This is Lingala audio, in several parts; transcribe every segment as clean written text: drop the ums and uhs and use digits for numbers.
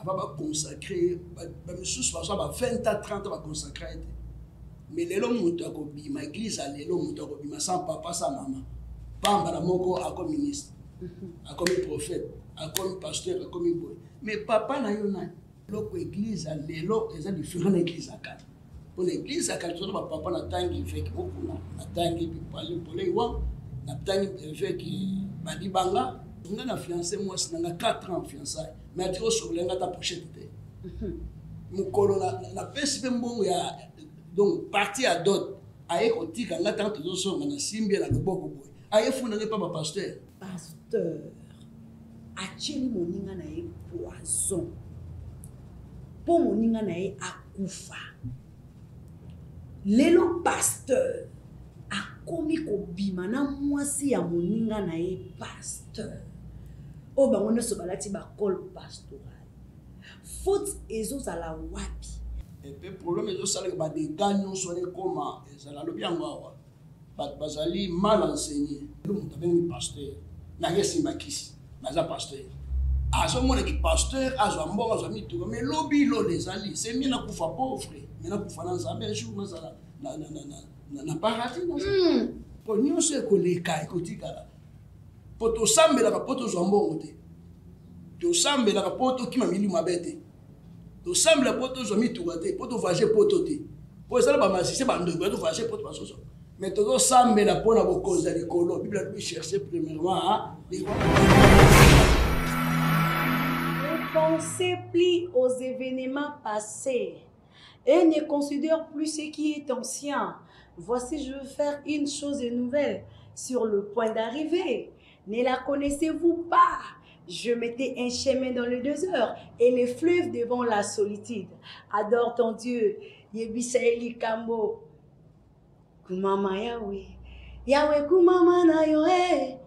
va consacrer, sous 20 à 30 va consacrer. Mais les hommes ont bima église à l'élo ont bima sans papa sans maman. Pamba la moko a comme ministre, a comme prophète, a comme pasteur, a comme boy. Mais papa na yona. L'autre église à l'élo est différent d'église à quatre. Pour l'église à quatre, papa na tangi fait beaucoup na tangi pour les wa na tangi fait qui badi banga. On a fiancé moi c'est dans 4 ans fiançailles. Mais tu vois sur l'enga ta pochette. Mon colonna la peste bon ya. Donc, parti à d'autres, aïe, on dit qu'en attendant tous les hommes, on a simbi à la bobo. Aïe, vous n'avez pas ma pasteur. Pasteur, a-t-il moninga nae poison? Pour moninga nae akufa. Lelo pasteur, a komi ko bimana mwasi ya moninga nae pasteur. O ba on se balati ba col pastoral. Faute ezo za la wapi. Et puis, le problème est que les gagnants sont comme ça. Le bien, bazali mal enseigné. Nous avons un pasteur. Nous avons un pasteur. À ce moment qui pasteur, à ce moment où mais lobby, les alliés, c'est mieux que vous pauvre. Mais nous faisons ça, mais je vous na paradis. Pour nous, c'est que les cas, pour tout ça, mais la capote aux jambons. Tout ça, mais la capote qui m'a mis ma bête. To semble poto zo mi tuwate poto vaje poto te po ça ba masisi ba ndo to vaje poto ba soso mais to semble la pona bo cause de colo bible doit chercher premièrement les pensez plus aux événements passés et ne considère plus ce qui est ancien. Voici, je veux faire une chose nouvelle sur le point d'arriver. Ne la connaissez-vous pas? Je mettais un chemin dans le désert et les fleuves devant la solitude. Adore ton Dieu. Yebisaeli Kambo. Kumama Yahweh. Yahweh Kumama na Yohe.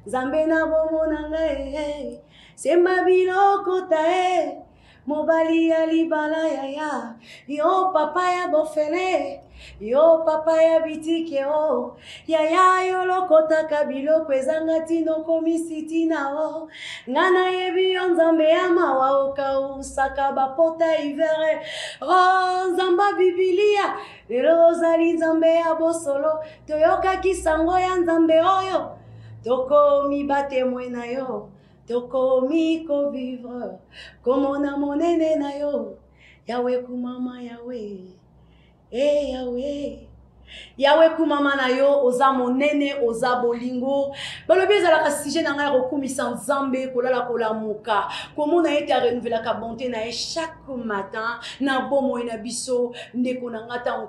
Zambena bomo nangae. Semba biloko tae. Mobali ya libala ya. Yo papa ya bofele. Yo papa ya bitike o. Ya yo lokota kabilo kwezanga tino komisiti na o. Ngana yebi onzambe ya mawa oka usaka bapota ivere. Oh zamba bibilia. Lelo zali nzambe ya bosolo. Toyoka kisango ya nzambe oyo. Toko mi bate mwena yo. Toko mi ko vivre. Komona monene na yo. Yahweh kumama Yahweh. Eh Yahweh. Yahweh kumama na yo oza monene oza bolingo balobi ezalaka sujet na ngai kokumisa nzambe kolala kolamuka komona ete renouvelaka bonté na ye chaque matin na bomoi na biso ndeko na nga ntango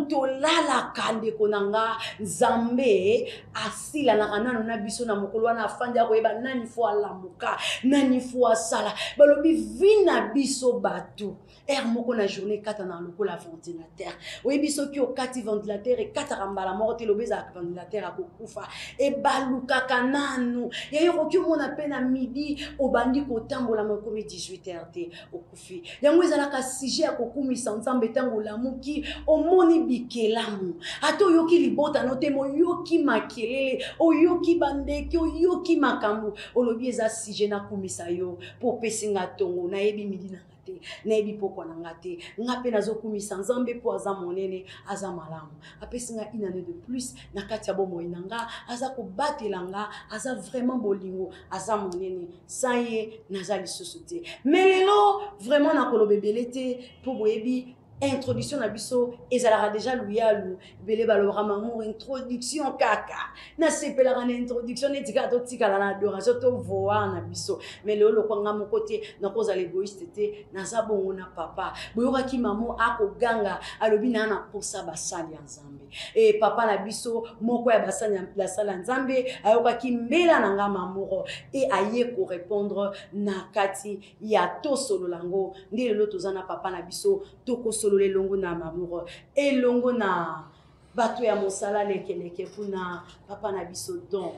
tolalaka ndeko na nga nzambe asilanaka nano na biso na mokolo wana afandi akoyeba nani fo alamuka nani fo asala balobi vi na biso bato moko na journée kata na lokola ventilateur oyebi soki okati ventilateur ekataka mbala moko te lobeza ventilateur akokufa ebalukaka nanu yayokoki omona mpe na midi obandi kotambola makomi 18h te okufi yango ezalaka sujet ya kokumisa nzambe ntango olamuki omoni bikelamu ata oyoki libota no te oyoki makelele oyoki bandeki oyoki makambo olobi eza sujet nakumisa yo mpo opesinga ntongo nayebi midi na nayebi poko na ngate ngape nazokumisa nzambe po aza monene aza malamu apesi nga une année de plus na kati ya bomoi na nga aza kobatela nga aza vraiment bolingo aza monene sans ye naza lisusu te mais lelo vraiment nakoloba ebele te po boyebi introduction na biso ezalaka déjà luyalu bele balobaka mamour introduction kaka na sepelaka na introduction netika totikala na adoration to voix na biso mais lelo lokwanga moko te nakozala égoïste te naza bongo na papa boyokaki mamo akoganga alobi na na posa basali ya nzambe e papa na biso moko ya basali ya nzambe ayokaki mbela na nga mamoro e aye ko répondre na kati ya tosololango nde lelo toza na papa na biso toko le longo na mamour et longo na bato ya mosala lekeleke puna papa na biso don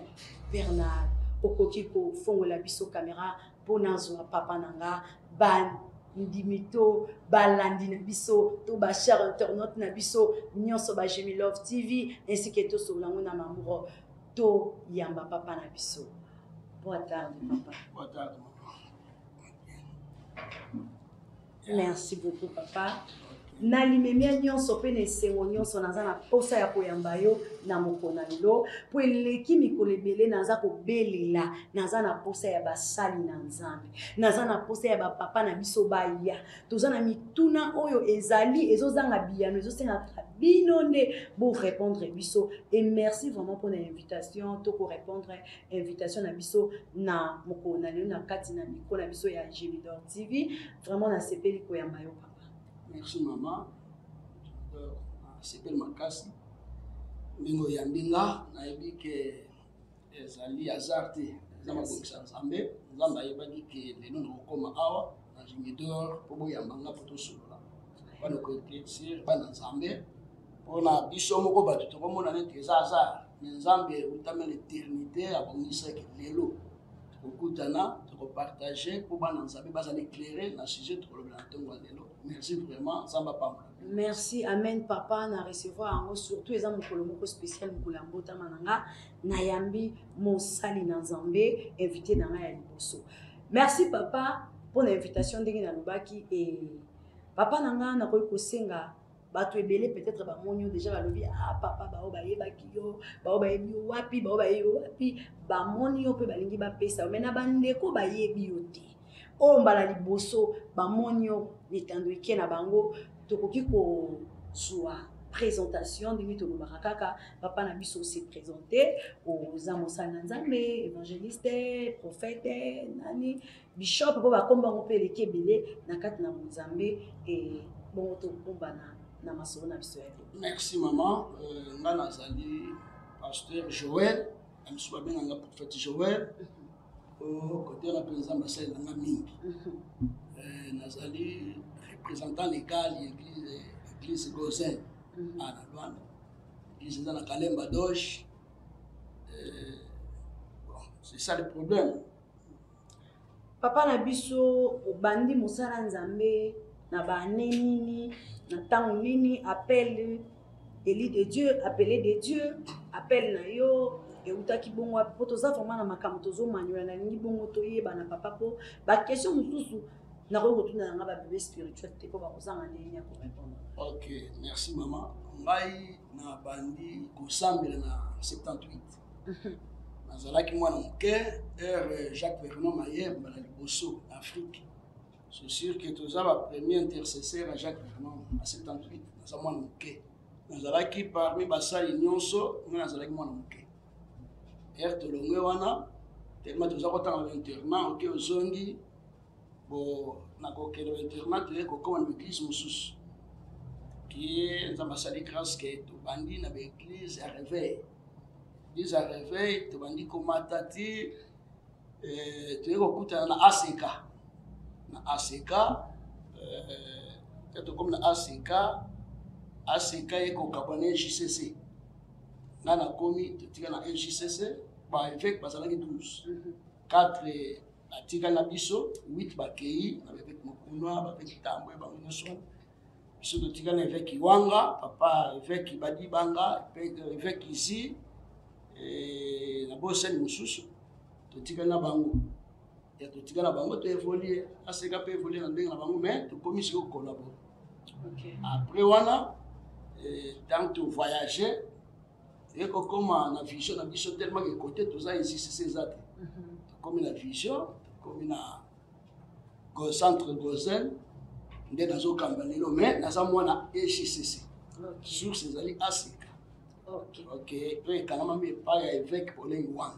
Bernard okoki ko fongola biso caméra pona zo papa nanga ban ndimito balandi na biso to ba cher internaute na biso nyonso ba Jemi Love TV ainsi que to so lango na mamour to yamba papa na biso. Boa tarde papa. Boa tarde. Merci beaucoup, papa. Nalimemia nyonso pe na esengo nyonso naza na posa ya koyamba yo na mokona lelo po eleki mikolo ebele naza kobelela naza na posa ya basali na nzambe naza na posa ya bapapa na biso baya toza na mituna oyo ezali ezozanga biyano ezosengaka bino nde bo répondre biso et merci vraiment pour l'invitation to ko répondre invitation na biso na mokona lelo na kati na mikolo na biso ya Gémidor TV vraiment na sepeli koyamba yo. Merci maman. C'est ma casse. Mingo yambinga na ebi ke ezali azarte zama kokisa nzambe nzamba yebaki ke lelo ndokoma awa na Gémidor po boyambanga poto solola bana ko éclaircir bana nzambe pona biso moko bato tokomona neti ezaza nzambe utama l'éternité abongisa ke lelo okutana tokopartager po bana nzambe bazali éclairer na sujet tokolobela ntongo lelo. Merci vraiment, Zamba Pamba. Merci, amen papa, na recevoir surtout les mokolo moko spécial mokolo mbota mananga na yambi mosali na Nzambe invité na ya liboso. Merci papa pour l'invitation ndenge na lobaki et papa nanga na koyi kosenga bato ebele peut-être ba monyo déjà ba lobi ah papa ba o ba yebaki yo ba o ba yebi wapi ba o ba yebi wapi ba monyo pe balingi ba pesa mais na bandeko ba yebi yo te. O mbala liboso ba monyo litando ike na bango tokoki ko zwa présentation de mito kaka papa na biso se présenter aux amosana nzambe évangéliste prophète nani bishop po ba komba ngo pe lekebele na kati na nzambe et bon to komba na masolo na biso. Merci maman. Ngana zali pasteur Joël amsuba benga prophète Joël côté la président Marcel na mingi nazali représentant légal l'église Gozen à la Luanda l'église dans la Kalemba Doge bon c'est ça le problème papa na biso obandi mosala nzambe na banenini na tango nini appel élu de Dieu appelé de Dieu appel na yo et utaki bongo po toza vraiment na makambo tozo manuela na lingi bongo toyeba na papa po ba question mususu na ko tuna nga ba bébé spirituel te ko ba kozanga ndeni ya ko répondre. OK, merci maman. Ngai na bandi kosambela na 78. Nazalaki mwana moke Jacques Vernon Mayemba na liboso Afrique. C'est sûr que toza ba premier intercesseur à Jacques Vernon à 78 naza mwana moke. Nazalaki parmi basali nyonso nga nazalaki mwana moke. Tolongwe wana tellement toza kotanga l'internat OK ozongi bo nakokelo internat te kokoma na église mosusu qui est nzamba sali grâce que tobandi na église à réveil église à réveil tobandi komata ti toye kokutana na ACK na ACK tokomi na ACK ekokabwana JCC nga nakomi totika na JCC ba évêque bazalaki 12 4 batika na biso 8 bakei na évêque Mokunwa ba évêque Tambwe ba nyonso biso totika na évêque Iwanga papa évêque Badi Banga évêque ici na bosani mususu totika na bango ya totika na bango to évoluer aseka pe évoluer na ndenge na bango mais to komi siko collaborer. OK, après wana tant to voyager et comme na vision na biso tellement que côté tout ça ici c'est ça comme la vision comme na go centre Gozen ndé nazo kambalelo mais na za mwana HCC sur ces ali ACK. OK puis quand même pas ya évêque pour les Wanga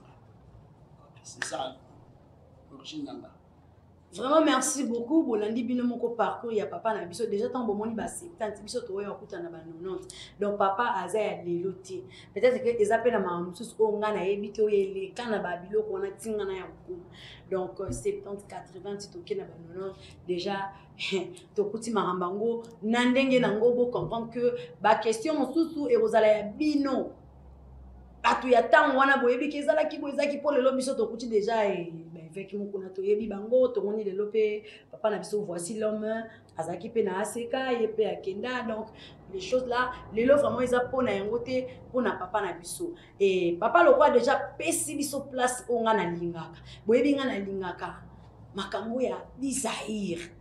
c'est ça l'origine là. Vraiment merci beaucoup bolandi bino moko parcours ya papa na biso déjà tant bomoni ba 70 biso to ya kuta na ba 90 donc papa aza ya lelo te peut-être que les appels na mamusus o nga na yebito yele kana ba biloko na tinga na ya ku donc 70 80 to ke na ba 90 déjà to kuti mahambango na ndenge na ngobo comprendre que ba question mususu e rozala ya bino atu ya tango wana boyebi ke ezala ki boyezaki po lelo biso to kuti déjà avec mon konato yebi bango to moni de lopé papa na biso voici l'homme azaki pe na ACK yepe akenda donc les choses là les lo vraiment ils a pona yangote pona papa na biso et papa le roi déjà pesi biso place onga na lingaka boyebi nga na lingaka makambo ya Isaïr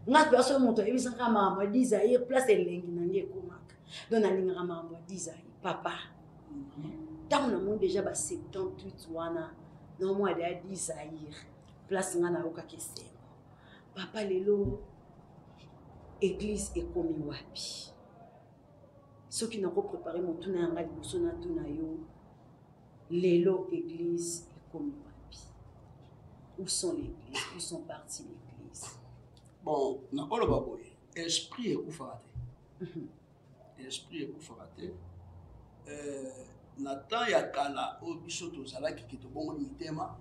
Ngat ba so moto ebisa ka mama desire place elengi na nge komaka. Donc na linga mama desire papa. Tant na mon déjà ba 78 wana no mo ada desire place nga na roka kese. Papa lelo église ekomi wapi. Ceux qui n'ont pas préparé mon tour na nga liboso na tuna yo lelo église ekomi wapi. Où sont les églises? Où sont parties les églises? Bon, na koloba boye, esprit ekufaka te. Esprit ekufaka te. Na temps ya kala o biso tozalaki ke tobongoli mitema,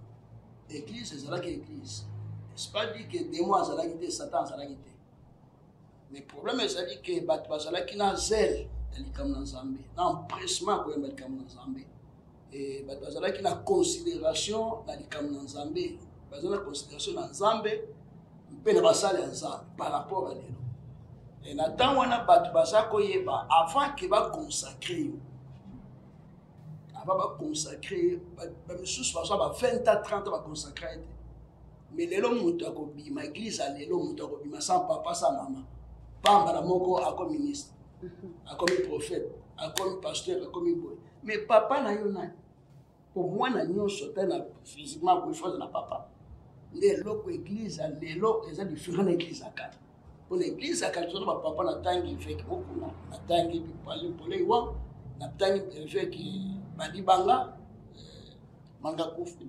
église ezalaki église. C'est pas dit que démon azalaki te, Satan azalaki te. Mais problème ezali ke bato bazalaki na zèle ya likambo na Nzambe, na empressement koyemba likambo na Nzambe. Et bato bazalaki na considération na likambo na Nzambe, bazala considération na Nzambe mpe na basala ya Nzambe par rapport à lelo. Et na temps wana bato baza koyeba avant ke ba consacrer yo. Avant ba consacrer ba misusu baza ba 20 à 30 ba consacrer. Mais lelo mutu akobima église a lelo mutu akobima sans papa sans maman. Pamba la moko akomi ministre. Akomi prophète, akomi pasteur, akomi boy. Mais papa na yo na. Pour moi na nyonso te na physiquement pour faire na papa. Lelo ko église a lelo eza différent na église akala. Pour l'église akala to ba papa na tangi feki okuna, na tangi bi pale pole wa, na tangi feki badi banga manga kufu.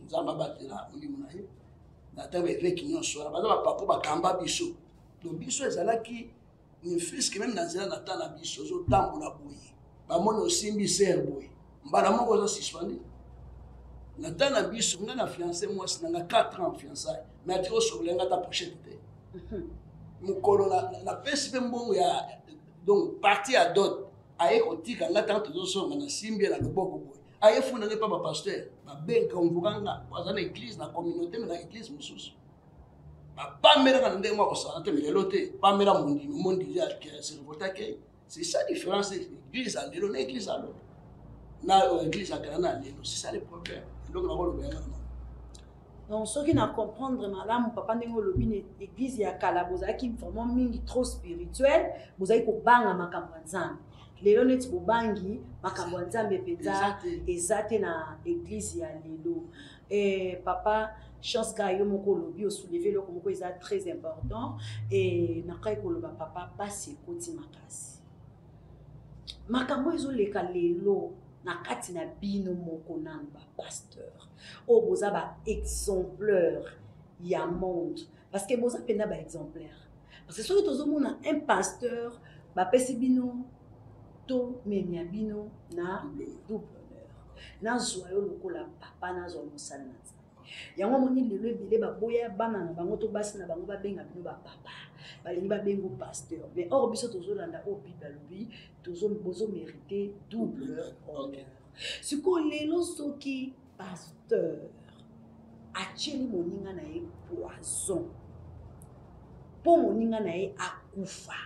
Nzamba batela mulimo na ye. Na tangi feki nyonso ba papa ba kamba biso. Donc biso ezalaki ni fils que même dans zela na tana biso zo tambola boye. Ba mono simbi ser boye. Mbala moko zo suspendre. Na tana biso nga na fiancé moi sinanga 4 ans fiançailles. Mais atiko so lenga ta pochette te. Mukolo na pesi pe mbongo ya donc parti à dot. Aye kotika nga tanto zo so na simbi la loboko boye. Aye funa nge pa ba pasteur. Ba benka mvukanga kwa na église na communauté mais na église mususu. Pas mera quand on moi ça mais l'autre pas mera mon déjà c'est le c'est ça la différence l'église à l'église à l'autre na église à Canada c'est ça le problème donc on va le bien donc ceux qui n'ont comprendre madame papa ndenge lobine église ya kala bozaki vraiment mingi trop spirituel bozaki ko banga makambo nzambe lelo neti bobangi makambo nzambe peza ezate na église ya lelo et papa chance ka yo moko lobi o soulever le komoko eza très important et nakai ko loba papa pasi koti makasi makambo ezo leka lelo na kati na bino moko nanu ba pasteur o boza ba exemplaire ya monde parce que boza pena ba exemplaire parce que soki tozomona un pasteur ba pesi bino to memia bino na double honneur na zoyo lokola papa na zo mosala na yango moni lelo ebele baboya bana na bango to basi na bango babenga bino ba papa balingi babengo pasteur mais or biso tozolanda o bible alobi bozo mériter double honneur siko lelo soki pasteur atieli moninga na ye poison po moninga na ye akufa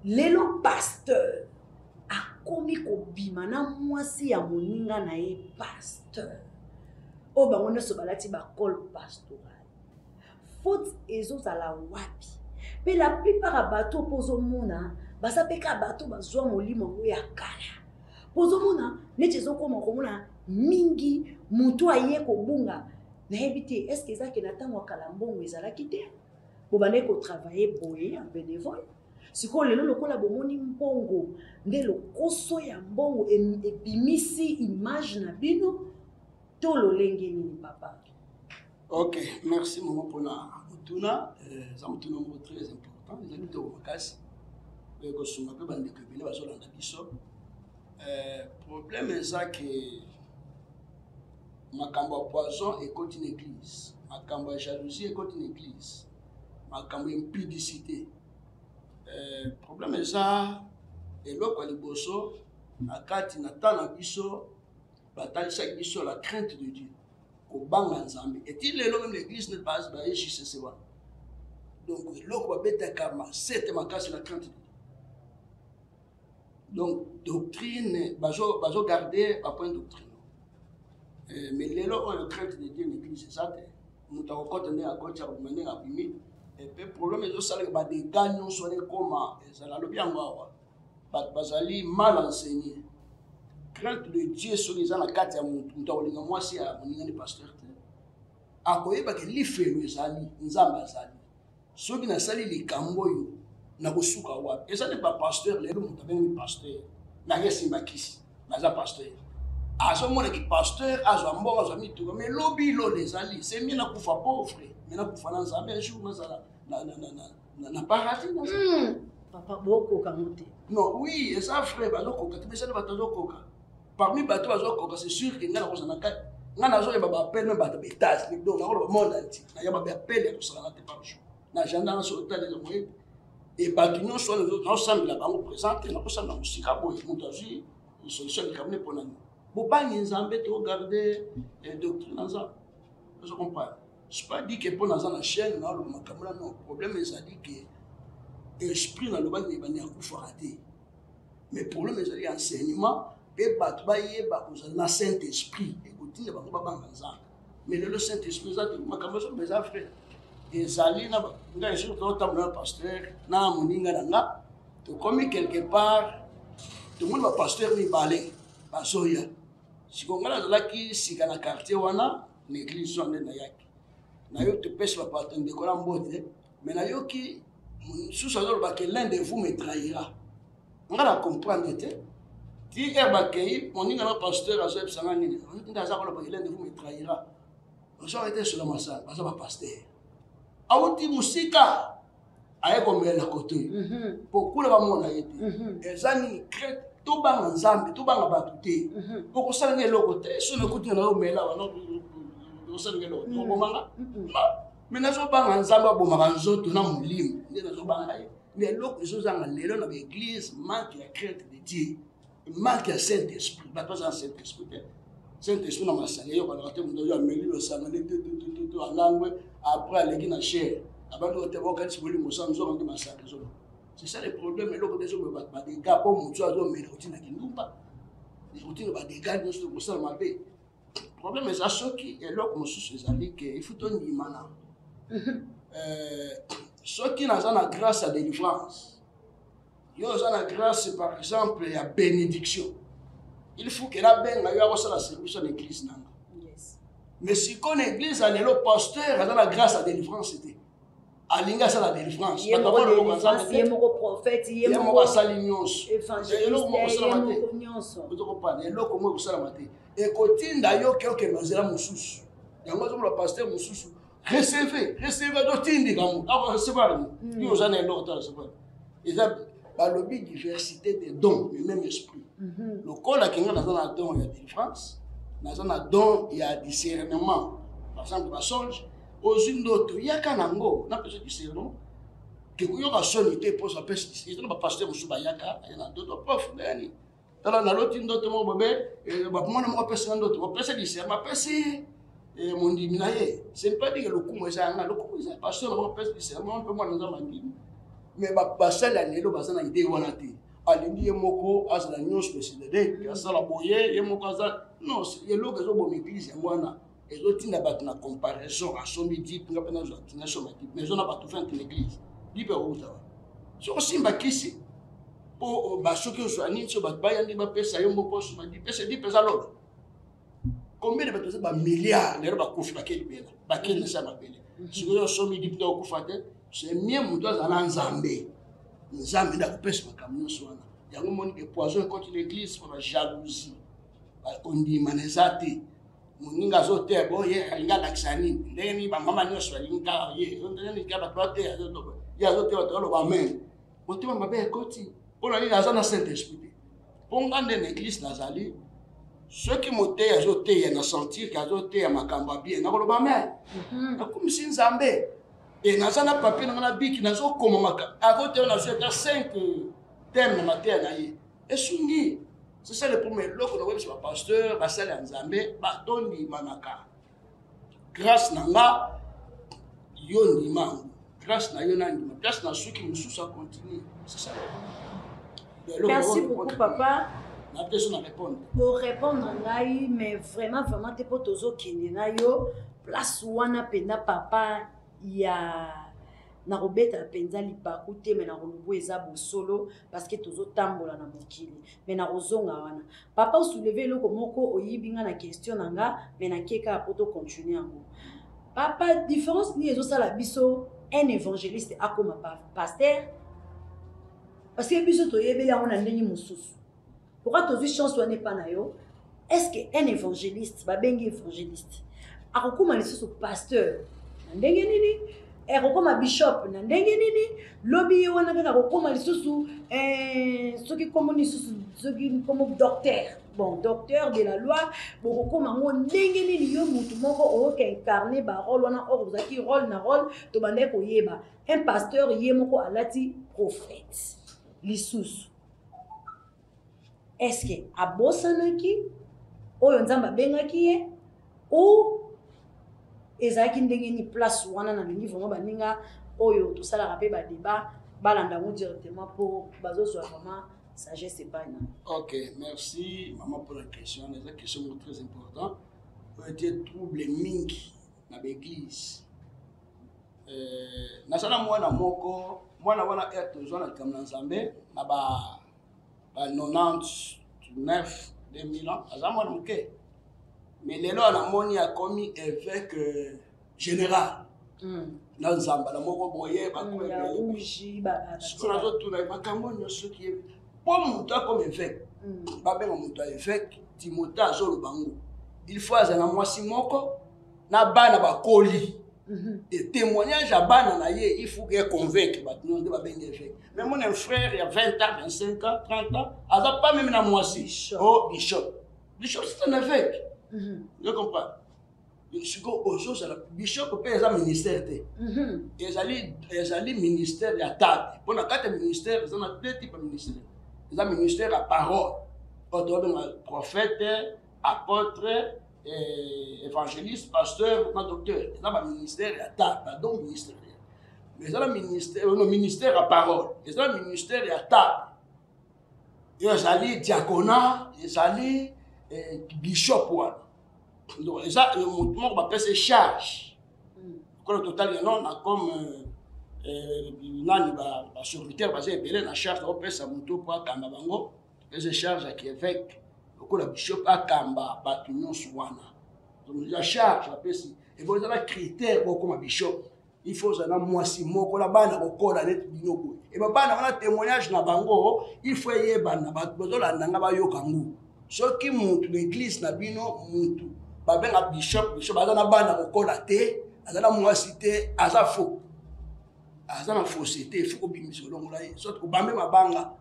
lelo pasteur akomi kobima na mwasi ya moninga na ye pasteur o bango nyonso balati bakole pastoral faute ezozala wapi mpe la plupart ya bato mpo ozomona baza mpe ka bato bazwa molimo yango ya kala mpo ozomona neti ezokoma komona mingi moto aye kobunga nayebi te estce ezake na ntango ya kala mbongo ezalaki te bobandeki kotravaille boye en bénévole sikoyo lelo lokola bomoni mbongo nde lokoso ya mbongo ebimisi image na bino tolo lenge nini papa. Ok, merci maman pour la mutuna. Ça mutuna mot très important. Les amis de Wakasi, que sont un peu bandés que venez baso dans la biso. Problème est ça que makambo poison et continue église, makambo jalousie et continue église, makambo impudicité. Problème est ça et l'autre à liboso akati natana biso. Chaque biso la crainte de Dieu. Au bang ensemble. Et il est là même l'église ne passe pas et juste c'est ça. Donc l'eau va bête karma, c'est ma casse la crainte de Dieu. Donc doctrine, bazo garder à point doctrine. Mais les lois ont la crainte de Dieu l'église c'est ça. Nous t'avons continué à continuer à mener à bimi. et puis problème ezosala ba des gagnants sur les comment ezala lobi yango awa bato bazali mal enseigné crainte de Dieu sur les gens na kati ya mutu akolinga mwasi ya moninga ni pasteur te akoyeba ke lifelo ezali nzambe azali soki nasali likambo oyo nakosuka wapi ezali ba pasteur lelo moto abengi pasteur nayesimba kisi naza pasteur azomona ki pasteur azwa mbongo azwa mituka mais lobi lo ezali c'est mieux nakufa pauvre mais nakufa na nzambe un jour nazala na paradis papa bokoka mote non oui eza frère bazokoka te mesana bato bazokoka parmi bato bazokoka c'est sûr que nga nakozala kati nga nazoyeba baapele me bato baetage donc nakoloba monde entier nayeba baapele ya kosalana te par jour na agenda na sotaleza moyebi e bato nyonso wana naosambela bango présente nakosambela mosika boye moto azwi solution likambo mpo nani bobangi nzambe togarde doctrine na nzambe ozo comprendre c'est pas dit que mpo naza na chaîne naoloba makambo na non problème ezali ke esprit nalobaki ebani akufaka te mais problème ezali enseignement mpe bato bayeba kozala na saint esprit ekotinda bango babanga nzambe mais lelo saint esprit eza te makambo ezoba eza frère ezali na nga esiko totambola na pasteur na moninga na nga tokomi quelque part tomoni bapasteur mibale bazoya siko nga nazalaki sika na quartier wana na église so nde nayaki nayoki topesi bapato ndeko na mbote mais nayoki mosusu azoloba ke l'un de vous me trahira nga na comprendre te ti bakei moninga na pasteur azoyebisanga nini nde aza koloba ke l'un de vous me trahira ozo ete solo masala baza bapasteur awuti musika aye komela koto po kula bamona yete eza nini crête tobanga nzambe tobanga bato te okosala nge eloko te so nakutinga naomela wana osala nge eloko tobomanga me nazobanga nzambe abomaka nzoto na molimo nde nazobanga ye me eloko ezozanga lelo na baeglise manque ya crête de Dieu manque ya saint esprit bato baza na saint esprit te saint esprit na masanga eyokanaka te moto oyo ameli losangani tutututu alangwe après aleki na chair abandi kote bokanisi bolimo sa nzoka nde masanga ezolo c'est ça le problème eloko te ezoboye bato badega mpo motu azomela kotina kindumba kotina badega nyonso kosala mabe problème eza soki eloko mosusu ezali ke ifu tondimana soki naza na grâce ya délivrance yo oza na grâce par exemple ya bénédiction il faut que nabenga yo akosala service na église nanga mais sikoyo na église alelo pasteur aza na grâce ya délivrance te alingi asala délivrance ye moko prophète ye moko asali nyonso eloko moko osalama te ozokopana eloko moko ekosalama te ekotinda yo ke okende nzela mosusu yango ozomola pasteur mosusu recevez azotindika moto akorecevoir ni yo oza na eloko to recevoir eza balobi diversité de dons le même esprit lokola kenga naza na don ya délivrance naza na don ya discernement par exemple basonge ozwi ndoto yaka nango napesa discernement kekoyoka soni te mposo apesa discernement bapasteur mosusu bayaka na ndoto prof ndani tala naloti ndoto moko bobe bamwana moko apesa ndoto bapesa discernement apesi mondimi na ye c'est pas dire lokumu eza yanga lokumu eza pasteur nango apesa discernement mpe mwana nzambe andimi mais basali ya lelo baza na ide wana te alingi ye moko azala nyonso pesidede asala boye ye moko aza non eloko ezoboma église yango wana ezotinda bato na comparaison asombi dipe nga mpe nazwa tinga soma dipe mais ezona bato fin te l'église dipe akouta wana soki osimba kisi mpo basoki ozwa nini so bato bayandi bapesa yo moko osoma dipe ese dipe eza lolo combien de bato eza bamilliard lelo bakufi bakeli bela bakeli na sa mabele sikoyo osombi dipe te okufa te c'est mieux moto azala na nzambe nzambe nde akopesa makambo nyonso wana yango moni ke poison ekoti l'église mpo bajalousie bakondima na eza te moninga azoteya bo ye alingi alakisa nini ndenge nini bamama nyonso balingi kaka ye ndenge bato bateya ye azoteya bato baloba amen motema mabe ekoti mpona nini aza na saint esprit te mpo nga nde na église nazali soki moteya azoteya na sentir ke azoteya makambo abie nakoloba amen nakomisi nzambe et naza na papier na ngana biki nazokoma makambo akoteya nazwi ata 5 thème na mateya na ye esungi. C'est ça le premier loco na webs pasteur basali ya nzambe batondimanaka grâce na nga yo ndimangu grâce na yo na ndima place na soki mosusu a continue c'est ça. Merci beaucoup papa. Na peut na répondre. Pour répondre ngai mais vraiment te poto zo kindi na yo place wana penda papa ya na kobeta penza libaku te me na kolobo eza bosolo parce que tozotambola na mokili me na kozonga wana papa osouleve eloko moko oyibi nga na question na nga me nakeka ya poto continue yango papa différence ni ezosala biso un évangéliste akoma pasteur parce que biso toyebeli yango na ndenge mosusu pourquoi tozwi chance wana epa na yo est-ce que un évangéliste babengi évangéliste akokoma lisusu pasteur na ndenge nini ekokoma bishop na ndenge nini lobi ye wana kaka kokoma lisusu soki komo lisusu soki komo docteur bon docteur de la loi bokokoma ngo ndenge nini yo mutu moko oyoka incarne barole wana or ozalaki role na role tobandaki koyeba un pasteur ye moko alati prophète lisusu est-ce que abosanaki oyo nzambe abengaki ye ou ezalaki ndenge ni place wana na lingi vraiment baninga oyo tosalaka mpe badébat balanda yango directement mpo bazozwa vraiment sagesse epai na ok merci maman pour la question eza question moko très important oyo ete trouble mingi na baeglise nasala mwana moko mwana wana ere tozwa na likambo na nzambe na ba 99 2000 ans aza mwana moke mais lelo anamoni akomi évêque général na nzamba na moko boye bakotuna makambo nyonso ki mpo moto akomi évêque babenga moto ya évêque timote azoloba ngo il faut azala mwasi moko na bana bakoli et témoignage ya bana na ye il faut que convaincre bato nyonso nde babenga évêque mais mon frère ya 20 ans 25 ans 30 ans aza pas même na mwasi oh bishop c'est un évêque. Je comprends. Bishop peut être un ministère. Ils ont ministère de table. Pour la carte ministère, ils ont deux types de ministères. Ils ont ministère à parole. Prophète, apôtre, évangéliste, pasteur, docteur. Ils ont un ministère à table. Pardon, ministère. Mais ils ont un ministère à parole. Ils ont un ministère à table. Ils ont diaconat, ils ont bishop one. Donc ça le mouvement va passer charge. Quand le total non comme nani ba serviteur basé belé na charge on passe sa moto pour kamba bango les charge à Québec ko la bishop akamba batunyo swana. Donc la charge va passer et bon ça critère pour comme bishop il faut ça na mwasi moko la bana ko la net binoko et ba bana wana témoignage na bango il faut yeba na ba bozola nanga ba yokangu. Soki mutu l'église na bino mutu babenga bishop aza na bana kokola te aza na mwasi te aza faux aza na fausseté il faut kobimisa olongola ye soki kobambe mabanga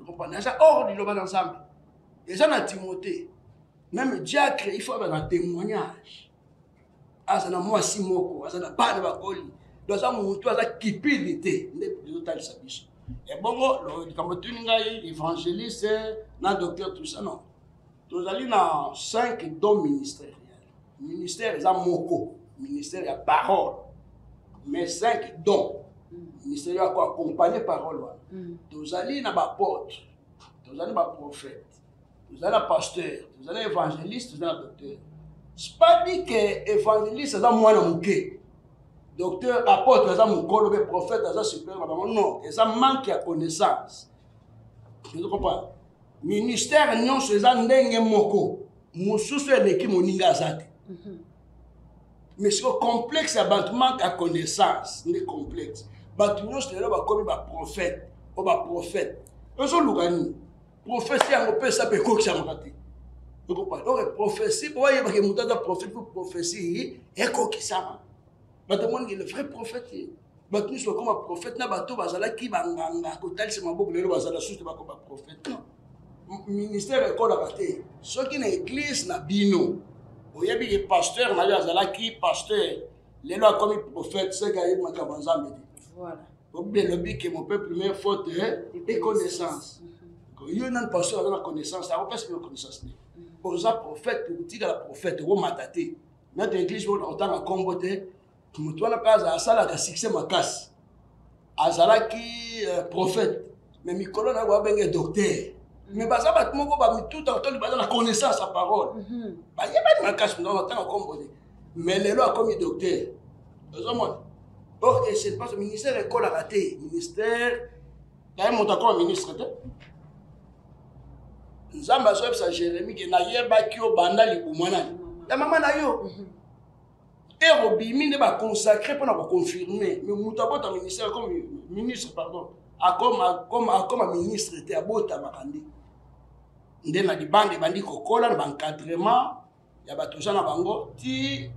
comprendre eza hors liloba na nzambe eza na timothée même diacre il faut avoir un témoignage aza na mwasi moko aza na bana bakoli donc aza mutu aza kipidi te nde totalisa biso. Et bon, comme tu n'as évangéliste, na docteur, tout ça, non. Nous allons dans 5 dons ministériels. Ministère, c'est un moko. Ministère, il y a parole. Mais 5 dons. Ministère, il y a quoi accompagner parole. Nous allons dans la porte. Nous allons dans le prophète. Nous allons dans le pasteur. Nous allons dans l'évangéliste. Nous allons dans le docteur. Ce n'est pas dit que l'évangéliste, c'est un moine moké. Docteur, apôtre, le prophète, super, non, ça manque de connaissance. Je comprends. Ministère, non, c'est un ndenge moko. Moussousou est l'équipe moninga zate. Mais c'est complexe, ça manque de connaissance. C'est complexe. Bâtiment, c'est là, comme un prophète. Ou un prophète. Ils ont l'ougani. Prophétie, on peut s'appeler quoi que ça m'a raté. Je comprends. Donc, prophétie, pour voir, il y a un prophète pour prophétie, et quoi que ça m'a. Le vrai prophète, nous sommes comme un prophète, nous sommes qui banganga, kotal c'est ma boucle, nous sommes comme un prophète. Non, ministère école à rater. Ceux qui n'ont église na bino, il y a des pasteurs, na yazala qui pasteur, les lois comme prophète, c'est gars qui m'a kabanza medi. Voilà. Au bien le but que mon peuple première faute et connaissance. Il y a un pasteur avec la connaissance, ça va pas se connaissance. Pour ça prophète, tu dis que la prophète, on m'a tâté. Notre église on entend la comboter. Mutu wana pa asalaka succès makasi azalaki prophète mais mikolo na babenge docteur mais baza bato moko bamituta otoli baza na connaissance à parole bayebani makasi ndona tanga kombote mais lelo akomi docteur ozomona Or, c'est parce que le ministère école a raté. Le ministère, il y a un montant comme ministre. Nous avons besoin de Jérémie qui n'a pas de banda libumana. La maman n'a yo. Et Robimi ne va consacrer pour nous confirmer. Mais nous avons un ministère comme ministre, pardon. Comme un ministre était à Bota Makandi. Nous avons des bandes, des bandits kokola, des encadrements. Il y a des gens qui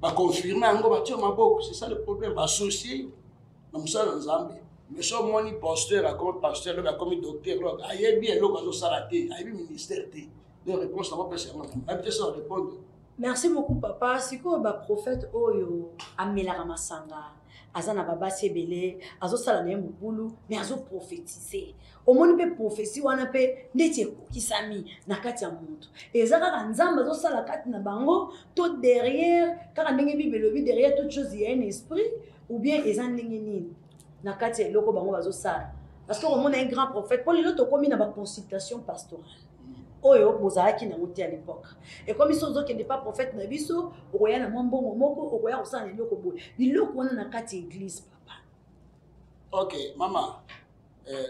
va confirmer c'est ça le problème, associé comme ça dans Zambie. Mais si on est pasteur, comme pasteur, comme docteur, il y a bien l'eau ça raté, il y a ministère de réponse à ça répondre. Merci beaucoup papa. Si quoi ba prophète oyo amela ramasanga azana baba sebele azo sala na mubulu mais azo prophétiser. Au monde peut prophétie wana pe ndeti kisami na kati ya muntu. Ezaka ka nzamba azo sala kati na bango tout derrière kaka ndenge bibelobi derrière toute chose il y a un esprit ou bien ezan ndenge nini na kati ya loko bango bazo sala. Parce que au monde un grand prophète pour les autres comme na ba consultation pastorale. Oyo bozalaki na muti à l'époque. Et comme ils sont qui n'est pas prophète na biso, okoya na mbongo moko, okoya kosala na loko boy. Biloko wana na kati église papa. OK, maman.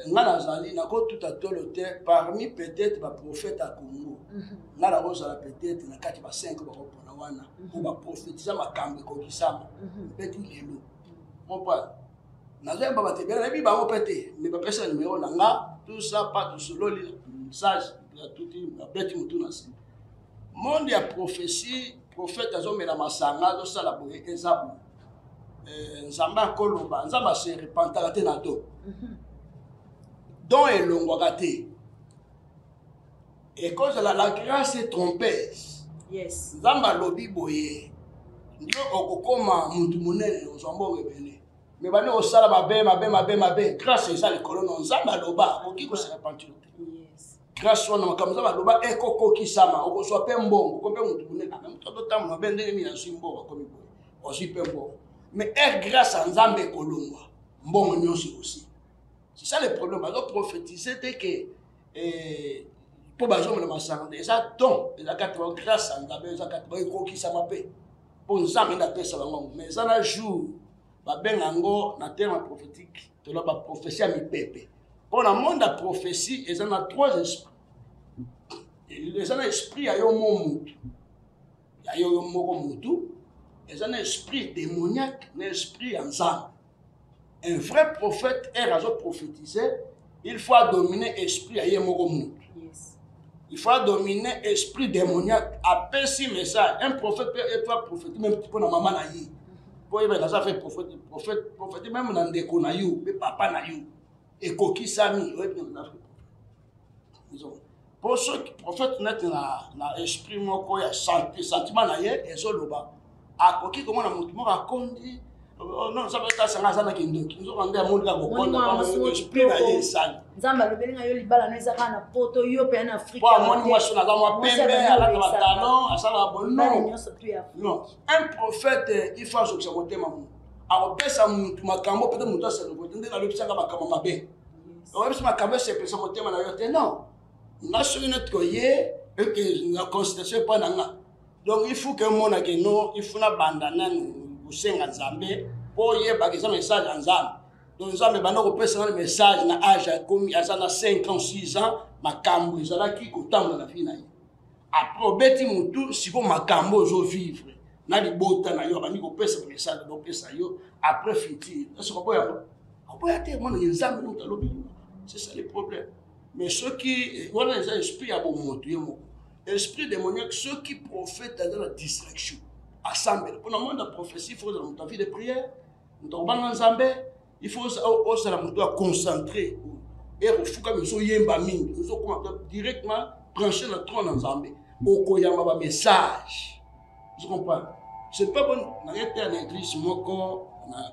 Ngana zali nako tout à tolote parmi peut-être ba prophète à Congo. Ngana rozala peut-être na kati ba 5 ba kopona wana pour ba prophétiser makambe ko kisama. Petit lelo. On parle. Nazo ba te bela bi ba opete, mais ba pesa numéro nanga, tout ça pas tout solo sage. Monde ya prophétie, prophète azomela masanga azosala boye ezabu. Nzamba koloba, nzamba se repentaka te na do. Don elongwaka te. Et cause la grâce est trompeuse. Yes. Nzamba lobi boye. Ndio okokoma muntu munene ozombo rebele. Mais bani osala mabe grâce eza likolo no nzamba loba oki ko se repentir. Grâce à nous, comme ça, nous avons écouté qui sama, on soit pas bon, on peut nous donner la même temps, on ben des mis en symbole comme aussi peu bon. Mais grâce à Nzambe Kolomba, bon nous aussi. C'est ça le problème. Alors prophétiser c'est que pour baser le massacre, ça don, les quatre grâce à Nzambe, les quatre écouté qui sama paix. Pour Nzambe na paix ça va mais ça na jour, ba ben ango na terme prophétique, to la prophétie à mi pepe. Pour le monde de prophétie, ils ont trois esprits. Ils ont un esprit à Yomomutu. Il y a Yomomutu. Ils ont un esprit démoniaque, un esprit ensemble. Un vrai prophète est à prophétiser. Il faut dominer l'esprit à Yomomutu. Il faut dominer l'esprit démoniaque. Après ce message, un prophète peut être prophète, même pour la maman naïe. Pour y avoir fait prophète, même dans des conayou, mais papa naïu. Et Koki Sami, pour ceux qui prophètent dans l'esprit, il y a sentiment, il y a des soloba. À Koki, comment on a raconté, non, ça va être ça, ça va être nous avons un monde qui a beaucoup d'esprit dans les salles. Zamba, le Bénin a eu le bal, nous avons un poteau, en Afrique. Moi, je suis là, moi, non, un prophète, il faut que ça monte, maman. Alors, ça monte, ma camo, peut-être monter, ça le vote, dans le pisa, ma camo, ma bé. Alors, ma camo, c'est pour ça monter, ma yote, non. On a sur notre coyer, et que la constitution pas nanga. Donc, il faut que mon ageno, il faut la bandana, ou sing en Zambé, pour y avoir un message en Zambé. Donc, nous avons un message, na âge, comme à 5 ans, 6 ans, ma cambo, ils ont qui comptent la fin. Après, bêti moutou, si vous ma cambo, je vivre. Na di bota na yo bani ko pesa message do pesa yo après fiti est-ce qu'on peut être mon examen nous talobi c'est ça le problème mais ceux qui voilà les esprits à bon monter esprit démoniaque ceux qui prophètent dans la distraction assemble pour le monde de prophétie il faut dans ta vie de prière nous banga nzambe il faut aussi la doit concentrer et il faut comme ils yemba mingi nous comment directement brancher le trône nzambe okoyama ba message je comprends. C'est pas bon. On a été en église,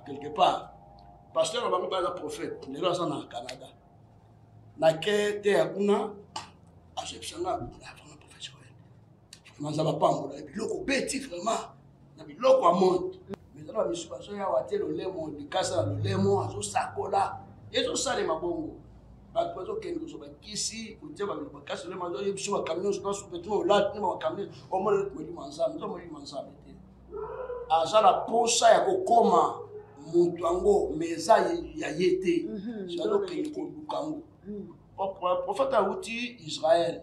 quelque part. Pasteur, on va pas être prophète. Les gens sont au Canada. On a été à Kuna. À ce moment-là, on a vraiment prophète. On n'a pas en Il y a petit vraiment. Il y a un monde. Mais là, je suis passé à Water, le lemon, le casa, le lemon, à Sakola. Et tout ça, les mabongo. Parce que nous sommes ici, nous sommes en train de se faire des choses, nous sommes en train de se faire des choses, nous sommes en train de se faire des choses, nous sommes en train de se faire des choses. Aza la posa ya kokoma mutu yango meza ya ye te azokende koluka yango prophète awuti Israël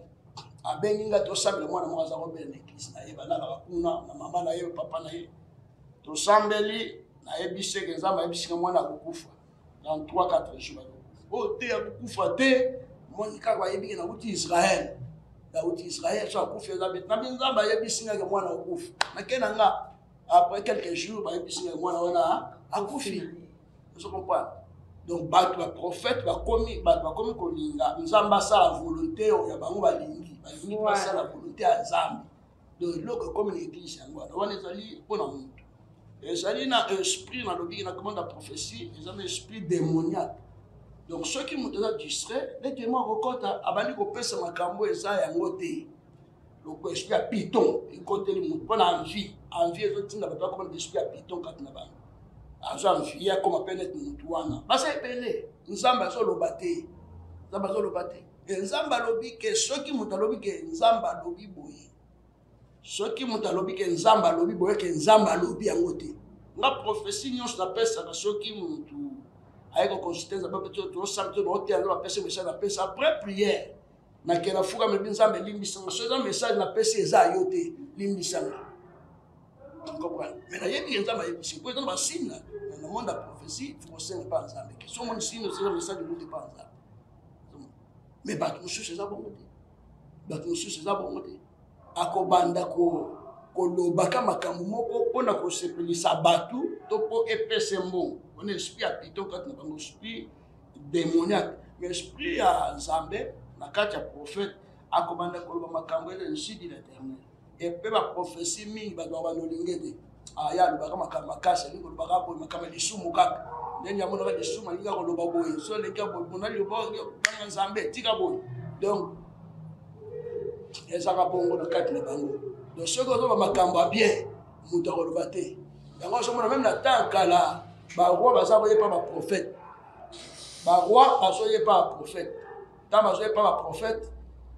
abengi nga tosambela mwana moko aza kobela na eglise na ye balalaka kuna na mama na ye papa na ye tosambeli nayebisi eke nzambe ayebisinga mwana akokufa dans 3-4 jours o te akokufa te moni kaka bayebike nauti Israël nauti Israël so akufi eza bete nabi nzambe ayebisingaka mwana akokufa nake na nga après quelques jours bayebisingaka mwana wana akufi ozo comprendre donc bato ba prophète bakomi kolinga nzambe asala volonté ya bango balingi basala volonté ya nzambe donc eloko ekomi na église yango wana ezali mpona motu ezali na esprit nalobi na commande ya prophétie eza na esprit démoniaque donc soki moto eza distrait neti mo akokɔta abandi kopesa makambo eza yango te loko esprit ya piton ekoteli moto mpona envie ezotinda bato bakoma na esprit ya piton kati na bango azwa envie akoma mpe neti motu wana basa ebele nzambe azoloba te nzambe alobi ke soki moto alobi ke nzambe alobi boye soki moto alobi ke nzambe alobi boye ke nzambe alobi yango te nga prophétie nyonso napesaka soki motu aye koconsulte nzambe mpe tosala tonoteya nzambe apesa message napesa après prière nakela fuka mebi nzambe elimbisanga so eza message napesi eza yo te limbisanga mais nayebi ke nzambe ayebisi po eza na basine na monde ya prophétie fokosenga mpa nzambe ke so moni sine eza message elute mpa nzambe mais bato mosusu eza bongo te akobanda kolobaka makambo moko mpona kosepelisa bato to mpo epese mbongo wana esprit ya pito kati na bango esprit démoniaque mais esprit ya nzambe na kati ya prophète akobanda koloba makambo eza ainsi dit l'éternel epe baprophétie mingi bato banolinge te aya alobaka makambo makasi alingi kolobaka boye makambo ya lisumu kaka ndenge yamonaka lisumu alingi akoloba boye so alingi boye mpona liobanga nzambe etika boye donc ezaka bongo na kati na bango donc soki ozoba makambo ya bien moto akoloba te yango ozomona meme na temps kala baroi baza boyepa baprophète baroi bazoyepa baprophète ntango bazoyepa baprophète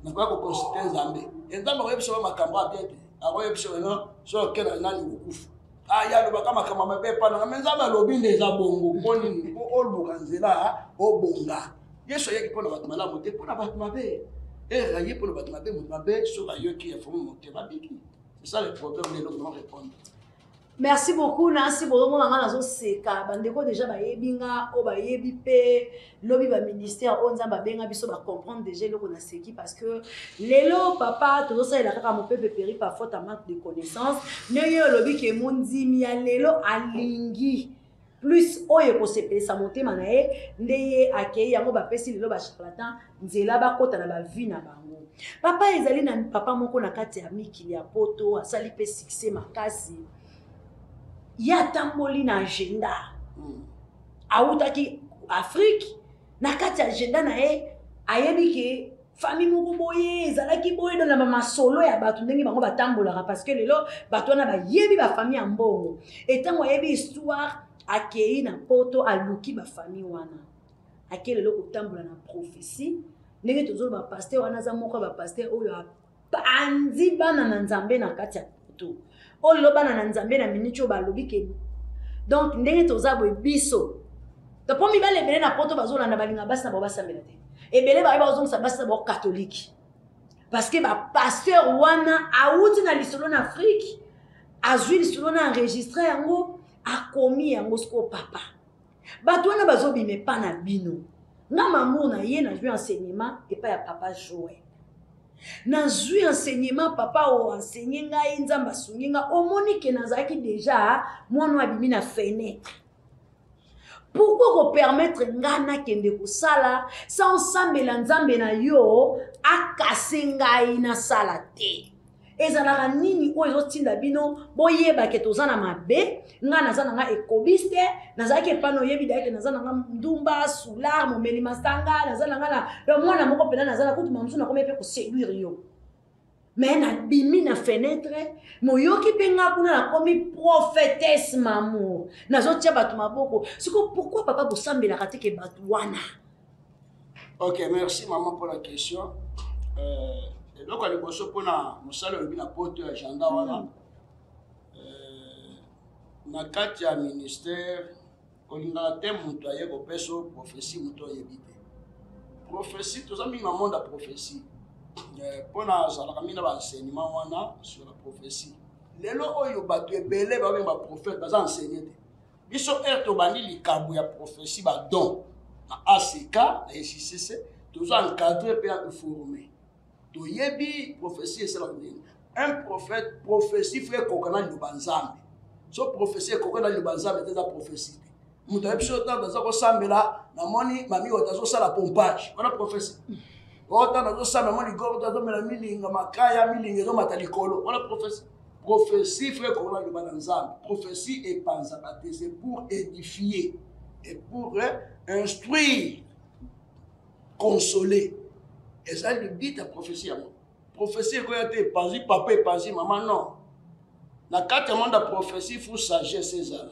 nakoya koconsulte nzambe nzambe akoyebisa ba makambo ya bien te akoyebisa bana so okenda nani kokufa aya alobaka makambo mabe epananga me nzambe alobi nde eza bongo mpo nini mpo oluka nzela obonga yesu ayaki mpona bato malamu te mpona bato mabe eraye mpona bato mabe moto mabe soki ayoki informe mote babiki c'est ça le problème lelo comment répondre. Merci beaucoup Nancy bozomo nanga nazoseka bandeko déjà bayebi nga o bayebi pe lobi ba ministère o nzamba benga biso ba comprendre déjà eloko na seki parce que lelo papa tozosalela kaka mopepe péri par faute à manque de connaissance ndenge lobi ke mondimi ya lelo alingi plus oyo kosepelisa motema na ye ndeye akei yango bapesi lelo bacharlatan nzela bakota na bavi na bango papa ezali na papa moko na kati ya mikili ya poto asali pe succès makasi ya tamboli na agenda autaki Afrique na kati agenda na ye ayebi ke famille moko boye ezalaki boye dans la masolo ya bato ndenge bango batambolaka parce que lelo bato wana bayebi ba famille ya mbongo etango ayebi histoire akei na poto aluki ba famille wana akei lelo kotambola na prophétie ndenge tozoloba pasteur wana za moko ba pasteur oyo apandi bana na nzambe na kati ya poto oyo bana na nzambe na minute oyo balobi ke donc ndenge toza boye biso topo mibale ebele na poto bazolanda balinga basi na bao basambela te ebele baye bazongisa basi na bao catholique parce que bapasteur wana auti na lisolo na Afrique azwi lisolo na enregistré yango akomi yango siko papa bato wana bazobima epa na bino nga mamour na ye nazwi enseignement epa ya papa Joël nazwi enseignement papa o enseigné ngai nzamba sungi nga omoni ke nazaki déjà mwana abimi na fenêtre pourquoi ko permettre ngana kende kusala sans sambela nzambe na yo akase ngai na sala te ezalaka nini oyo ezotinda bino boyeba ke toza na mabe nga naza na nga ekobiste nazalaki epano oyebi dayeke naza na nga ndumba soulard momeli masanga naza na nga na mwana moko mpena naza na kutu mamusu nakomi mpe koséduire yo me nabimi na fenêtre moyoki mpe nga kuna nakomi prophétesse mamour nazotia bato maboko siko pourquoi papa bosambelaka te ke bato wana. Ok, merci maman pour la question. Donc à l'époque pour na musala obi na poto ya agenda wana na kati ya ministère kolinga te moto aye kopesa prophétie moto ayebi te prophétie toza mingi na monde ya prophétie mpona azalaka mingi na baenseignement wana sur la prophétie lelo oyo bato ebele babenga baprophète baza enseigné te biso ere tobandi likambo ya prophétie badon na ACK na SICC toza encadré mpe ya informé toyebi prophétie esalaka ndenge un prophète prophétie fo ekoka na liloba nzambe so prophétie ekoka na liloba nzambe te eza prophétie te moto ayebi biso ntango aza kosambela namoni mami oyo azosala pompage wana prophétie otanga azosambela moni ligoro azomela milinga makaya milinga ezomata likolo wana prophétie prophétie frère qu'on a le bananzam prophétie et panzaka c'est pour édifier et pour instruire consoler et ça le dit la prophétie à moi prophétie quoi était panzi papa et panzi maman non na quatre monde de prophétie il faut sagesse ces là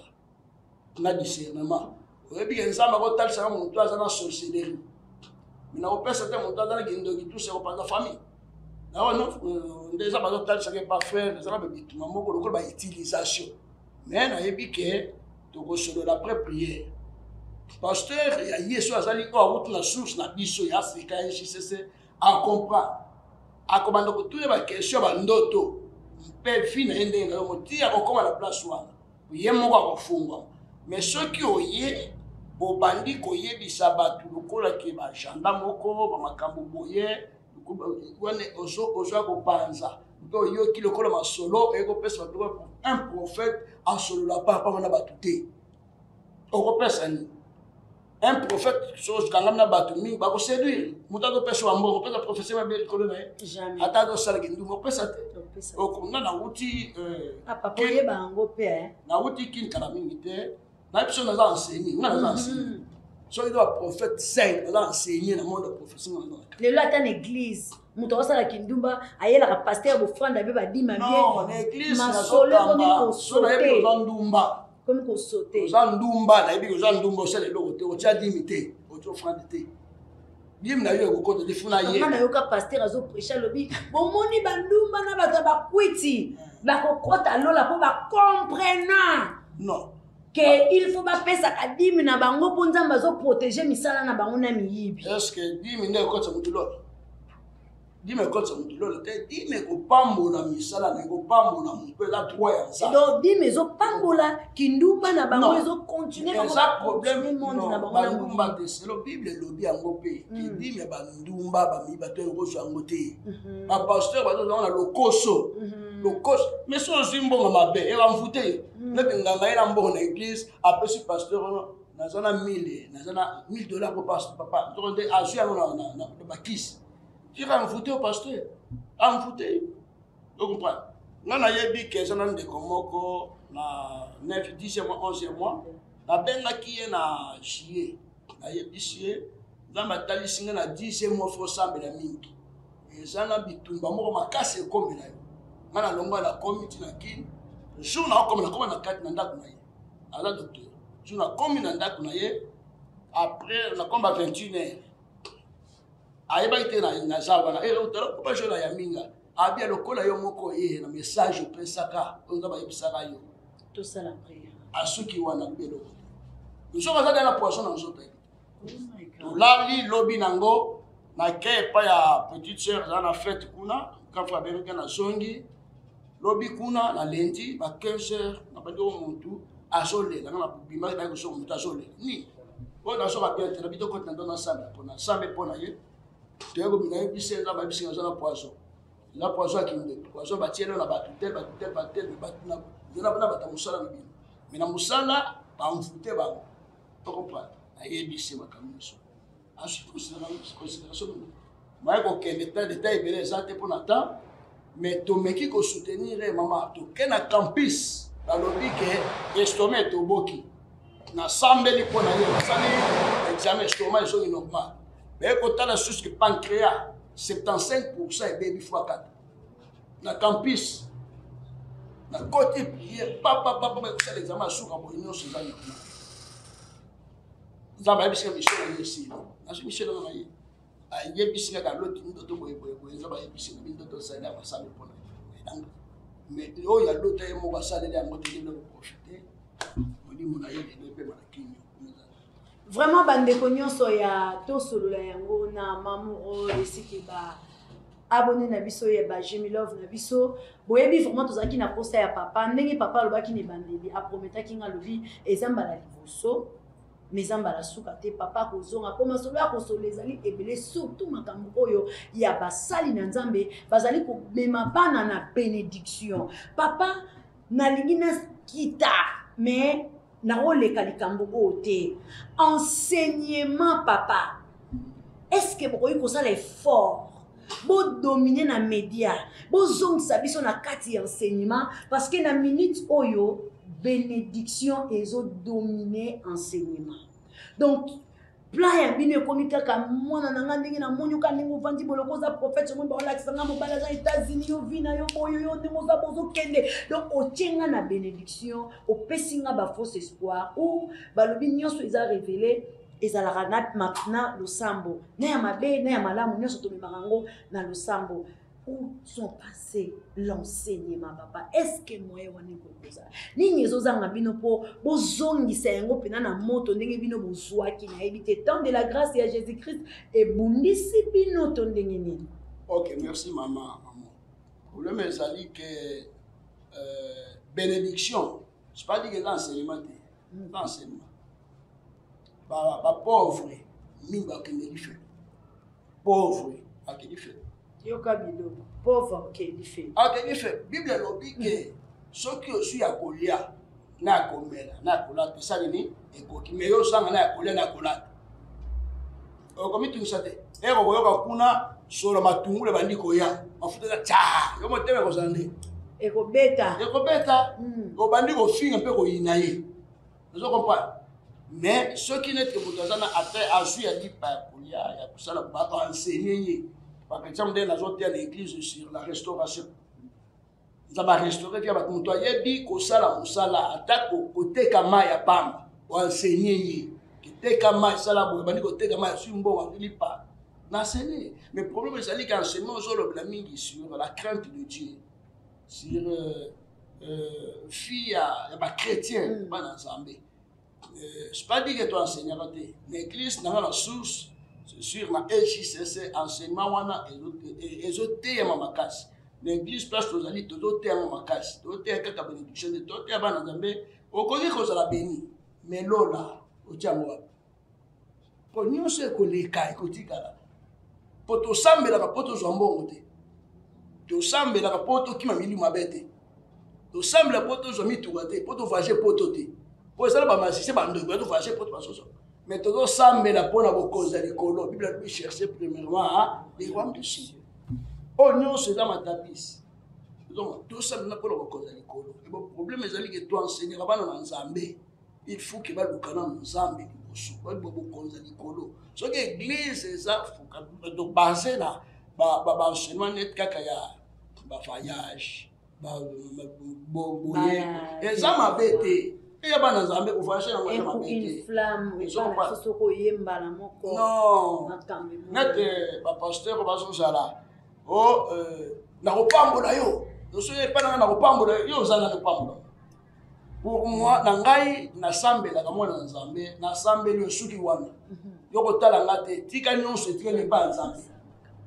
na discernement et bien ça m'a retal ça mon toi ça na sorcellerie mais na opère certains mon toi dans la guindogi tout c'est pas la famille. Non, déjà, ça ne pas faire, ça va être utilisation. Mais on a dit que tu as après prière. Pasteur, il y a des azali ko na source na biso ya Afrika SICC à comprendre. À comprendre que toutes les questions ba ndoto. Pe fina ndenga moti ya kokoma la place wana. Ye moko akofungwa. Mais ceux qui oye bobandi ko yebisa batu lokola ke ba gendarme moko ba makambo boye wane ozo kopanza to yoki lokola masolo ekopesa un prophète en solo la papa wana batuté okopesa ni un prophète chose kanga na batu mingi ba ko séduire mutato pesa wa mbongo pesa prophétie ba bel kolona jamais atado sala kindu mo pesa te okona na uti papa ye bango pe na uti kin kala mingi te na biso na za enseigner na za enseigner so il doit prophète saint là enseigner le monde de prophétie le là ta église muto sala kindumba ayela ka pasteur bo franda be ba dima bien non l'église na sokamba so na yebi ko ndumba comme ko sauter za ndumba na yebi ko za ndumba so le loko te o tia dimité o to franda te bim na yo ko ko te funa ye na yo ka pasteur azo prêcher lobi bo moni ba ndumba na ba ba kwiti ba ko kota lola po ba comprendre non que il faut pas pesa kadimi na bango po nzamba zo protéger misala na bango na miyibi est-ce que dimi ne ko tsa mutulolo dimi ko tsa mutulolo te dimi ko pambola misala na ko pambola mpe la droit ya ça donc dimi zo pambola kindumba na bango zo continuer bango ça problème monde na bango na ndumba te c'est le bible lobi yango pe ki dimi ba ndumba ba mi ba to ko so yango te ba pasteur ba zo na lokoso lokoso mais so zimbonga mabe e va mfute ne binganga ila mbongo na église après ce pasteur na zona 1000 na zona $1000 pour pasteur papa donc de azu yango na bakis tu vas mfute au pasteur a mfute vous comprenez na yebi ke zona ndeko moko na 9 10e mois 11e mois na benga ki na chier na yebi chier nzamba talisinga na 10e mois fo sambela mingi ezana bitumba moko makasi ekomela yo ngana longo la comité na kin jour na comme na kati na ndako na ye ala docteur jour na comme na ndako na ye après na combat 21h ayeba ite na zawa na utalo ko jola ya minga abia lokola yo moko ye na message pesaka onga ba yebisaka yo tout ça la prière asuki wana belo nous sommes dans la poisson dans autre to lali lobi nango na ke pa ya petite sœur dans la fête kuna quand fa beno kana zongi lobi kuna na lendi ba 15h na bado muntu asole na na bima ba ko so muntu asole ni o na so ba bien te bito ko tando na sambe pona ye te ko mina bisenga ba bisenga na poisson la poisson qui me poisson ba tielo na ba tutel ba na na ba musala na bino mina musala ba mfute ba to comprendre aye bise makamuso asu considération moi ko ke détail bele ezate pour nata mais to meki ko soutenir mama to kena campus balobi ke estomac to boki na sambeli pona ye sali examen estomac est normal mais ko tala sus que pancréas 75% et baby fois 4 na campus na côté prière papa c'est l'examen sur ka bonino c'est ça normal ça va bien Michel ici na Michel na ye aye bisinga ka loti ndoto boye za ba bisinga ndoto sala ba sala pona mais o ya lota ye mo ba sala le ngo te le profiter on dit mon aye de pe ba kinyo Vraiment bandeko nyonso ya tosolola yango na mamuro esiki ba abonné na biso ya ba Jimmy Love na biso boyebi vraiment tozaki na posta ya papa ndenge papa alobaki ne bandeli aprometaki nga lobi ezamba la liboso mezamba la suka te papa kozonga koma solo ya kosolo ezali ebele surtout makambo oyo ya basali na nzambe bazali komema bana na bénédiction papa nalingi na kita mais naoleka likambo oyo te enseignement papa est-ce que bokoki kosala effort bo dominer na média bo zongisa biso na kati ya enseignement parce que na minute oyo bénédiction ezo dominer enseignement donc plan ya bino ekomi kaka mwana na nga ndenge na moni oka ndenge ovandi boloko oza prophète soki baolakisa nga mobali aza États-Unis yo vi na yo boyo yo ndenge oza bozokende donc otie nga na bénédiction opesi nga bafausse espoir ou balobi nyonso eza révélé ezalaka na losambo na ya mabe na ya malamu nyonso tomemaka yango na losambo. Où sont passés l'enseignement papa? Est-ce que moi wana kokoza nini ezozanga bino po bozongisa yango pena na moto ndenge bino bozwaki na ebite temps de la grâce ya Jésus-Christ et bundisi bino to ndenge nini? Ok, merci maman. Le problème est que bénédiction, je pas dit que l'enseignement l'enseignement ba pauvre minga kendeli fait pauvre akeli fait yoka bilo pauvre akeli fait Bible lobi ke soki osu ya kolia na komela na kolata sali ni ekoki me yo sanga na kolia na kolata okomiti nsate eko koyoka kuna solo matungule bandi koya mafuta cha yo moteme ko sande ekobeta obandi ko finga pe ko yinaye ozo comprendre mais ce qui n'est que botazana après asu ya di pa kolia ya kusala ba enseigner par exemple dans l'église sur la restauration ça va restaurer qui va muto yebi ko sala musala atako koteka mai ya pamba o enseigner kiteka mai sala bo bandi koteka mai sur mbongo lipa n'enseigner mais problème c'est qu'enseignement sur le blamingi sur la crainte de Dieu sur fille ya ba chrétien pas ensemble c'est pas dit que tu enseignes l'église dans la source c'est sûr na LJCC enseignement wana ezote ya mamakasi l'église place tozali tozote ya mamakasi tozote ya kaka bénédiction de tozote ya bana nzambe okoki kozala béni mais lola otiango wapi po nyonso ekoleka ekotikala po tosambelaka po tozwa mbongo te tosambelaka po tokima milimo mabe te tosambela po tozwa mituka te po tovoyage poto te po ezala bamasise bandeko ya tovoyage poto basoso mais tout ça, mais la bonne cause de l'école, la Bible lui chercher premièrement les rois de Syrie. Oignon, c'est dans ma tapis. Donc, tout ça, n'a pas la cause de l'école. Le problème est que toi, enseigner à dans Zambé. Il faut qu'il va le canon Zambé, il faut beaucoup cause de l'école. Ce que l'église, c'est ça, il faut baser là, enseignement net kakaya, voyage, et ça m'a bêté. Il y a pas d'ensemble pour faire ça. Une flamme, pas soko yemba la moko. Non. Net ba pasteur ba so sala. Oh na kopambola yo. Je suis pas na kopambola yo zana na kopambola. Pour moi na ngai na sambela ka mona nzambe na sambeli suki wana. Yo kotala ngate tika nyonso tika ne ba nzambe.